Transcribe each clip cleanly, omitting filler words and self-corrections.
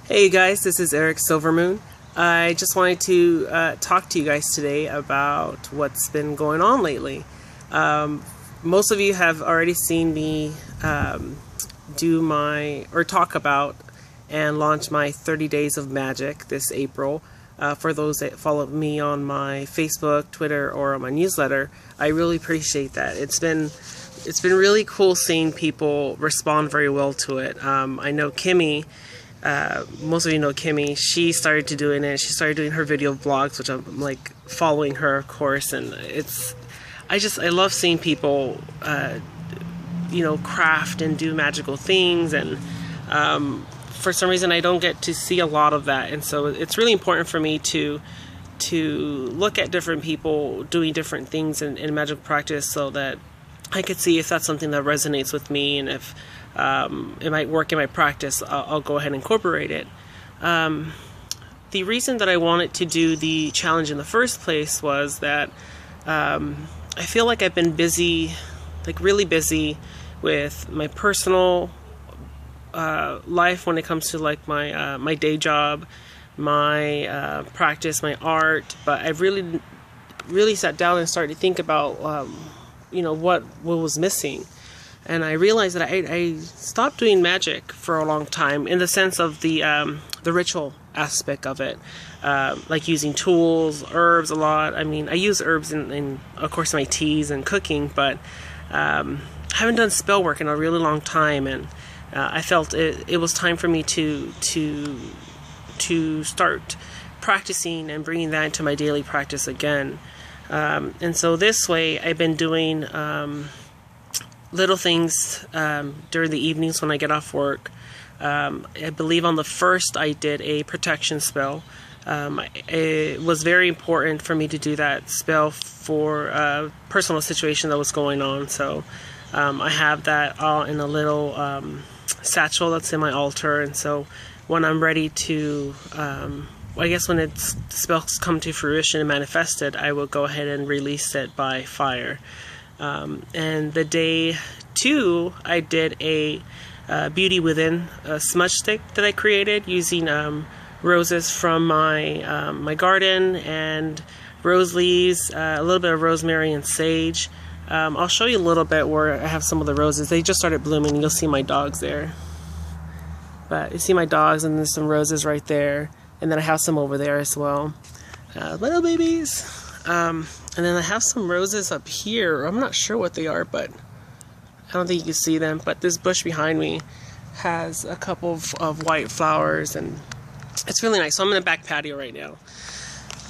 Hey guys, this is Eric Silvermoon. I just wanted to talk to you guys today about what's been going on lately. Most of you have already seen me talk about and launch my 30 Days of Magic this April. For those that follow me on my Facebook, Twitter, or on my newsletter, I really appreciate that. It's been really cool seeing people respond very well to it. I know Kimmy. Most of you know Kimmy. She started to doing it. She started doing her video vlogs, which I'm like following her, of course. And I love seeing people, craft and do magical things. And for some reason, I don't get to see a lot of that. And so it's really important for me to look at different people doing different things in magical practice, so that I could see if that's something that resonates with me, and if it might work in my practice, I'll go ahead and incorporate it. The reason that I wanted to do the challenge in the first place was that I feel like I've been busy, like really busy with my personal life when it comes to like my day job, my practice, my art, but I've really sat down and started to think about what was missing. And I realized that I stopped doing magic for a long time, in the sense of the ritual aspect of it, like using tools, herbs a lot. I mean, I use herbs in of course, my teas and cooking, but I haven't done spell work in a really long time, and I felt it was time for me to start practicing and bringing that into my daily practice again. And so this way, I've been doing little things during the evenings when I get off work. I believe on the first I did a protection spell. It was very important for me to do that spell for a personal situation that was going on. So I have that all in a little satchel that's in my altar. And so when I'm ready to, I guess when the spells come to fruition and manifested, I will go ahead and release it by fire. And the day 2, I did a Beauty Within smudge stick that I created using roses from my garden, and rose leaves, a little bit of rosemary and sage. I'll show you a little bit where I have some of the roses. They just started blooming. You'll see my dogs there. But you see my dogs, and there's some roses right there. And then I have some over there as well. Little babies. And then I have some roses up here. I'm not sure what they are, but I don't think you can see them. But this bush behind me has a couple of white flowers, and it's really nice. So I'm in the back patio right now.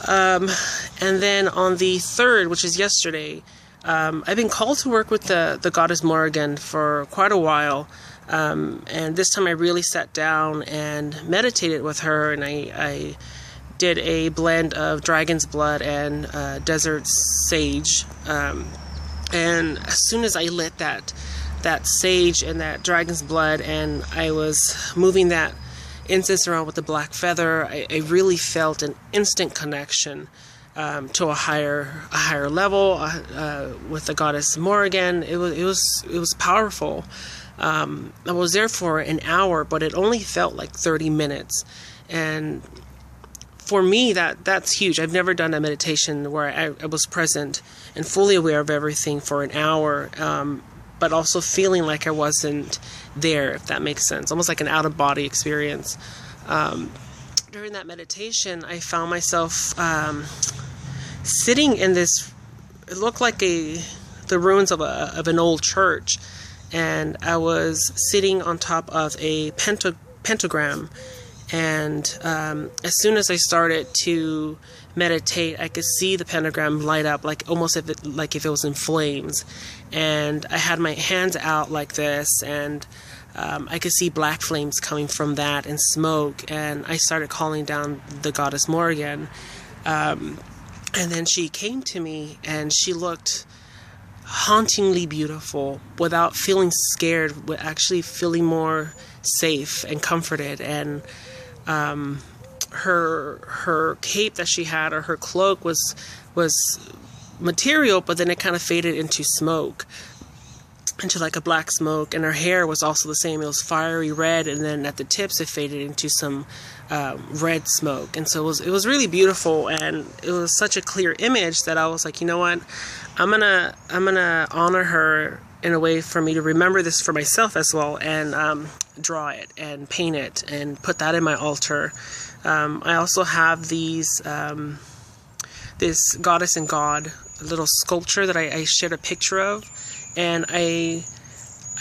And then on the 3rd, which is yesterday, I've been called to work with the goddess Morrigan for quite a while. And this time I really sat down and meditated with her, and I did a blend of dragon's blood and desert sage. And as soon as I lit that sage and that dragon's blood, and I was moving that incense around with the black feather, I really felt an instant connection to a higher level with the goddess Morrigan. It was powerful. I was there for an hour, but it only felt like 30 minutes. And for me, that's huge. I've never done a meditation where I was present and fully aware of everything for an hour, but also feeling like I wasn't there, if that makes sense. Almost like an out-of-body experience. During that meditation, I found myself sitting in this, it looked like the ruins of an old church, and I was sitting on top of a pentagram. And as soon as I started to meditate, I could see the pentagram light up, like almost if it was in flames. And I had my hands out like this, and I could see black flames coming from that and smoke. And I started calling down the goddess Morrigan. And then she came to me, and she looked hauntingly beautiful without feeling scared, but actually feeling more safe and comforted. And her cape that she had, or her cloak, was material, but then it kind of faded into smoke. into like a black smoke, and her hair was also the same. It was fiery red, and then at the tips it faded into some red smoke. And so it was really beautiful, and it was such a clear image that I was like, you know what, I'm gonna honor her in a way for me to remember this for myself as well, and draw it and paint it and put that in my altar. I also have these this goddess and god little sculpture that I shared a picture of, and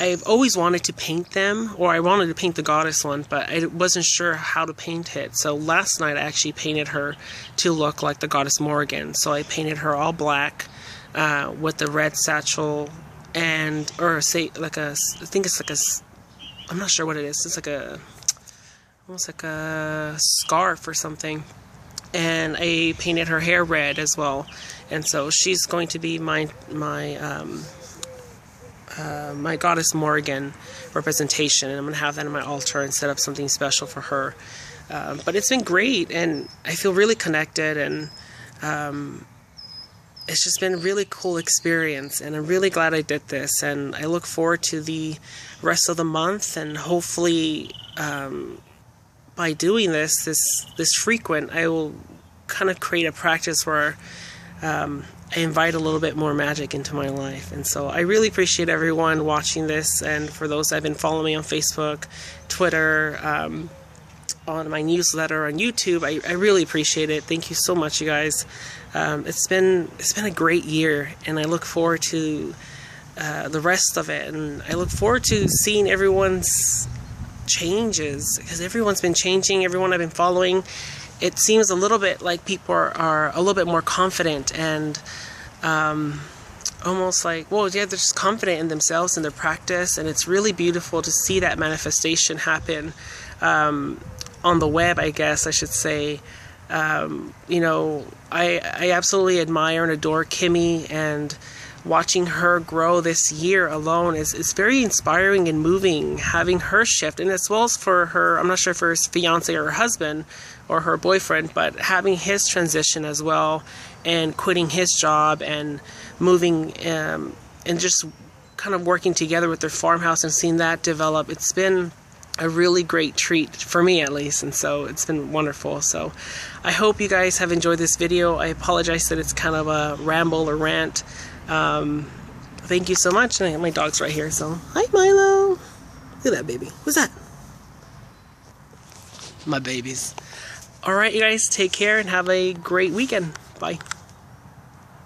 I've always wanted to paint them, or I wanted to paint the goddess one, but I wasn't sure how to paint it. So last night I actually painted her to look like the goddess Morrigan. So I painted her all black with the red satchel, and or say like a, I think it's like a, I'm not sure what it is. It's like a, almost like a scarf or something. And I painted her hair red as well. And so she's going to be my goddess Morrigan representation, and I'm going to have that in my altar and set up something special for her. But it's been great, and I feel really connected, and it's just been a really cool experience, and I'm really glad I did this, and I look forward to the rest of the month, and hopefully by doing this frequent, I will kind of create a practice where I invite a little bit more magic into my life. And so I really appreciate everyone watching this, and for those that have been following me on Facebook, Twitter, on my newsletter, on YouTube, I really appreciate it. Thank you so much, you guys. It's been a great year, and I look forward to the rest of it, and I look forward to seeing everyone's changes, because everyone's been changing. Everyone I've been following, it seems a little bit like people are a little bit more confident, and almost like, well, yeah, they're just confident in themselves and their practice, and it's really beautiful to see that manifestation happen on the web, I guess I should say. You know, I absolutely admire and adore Kimmy, and watching her grow this year alone is very inspiring and moving, having her shift, and as well as for her, I'm not sure if her fiance or her husband or her boyfriend, but having his transition as well, and quitting his job and moving and just kind of working together with their farmhouse and seeing that develop. It's been a really great treat for me, at least, and so it's been wonderful. So I hope you guys have enjoyed this video. I apologize that it's kind of a ramble or rant. Thank you so much. And my dog's right here, so hi Milo. Look at that baby. Who's that? My babies. Alright, you guys, take care and have a great weekend. Bye.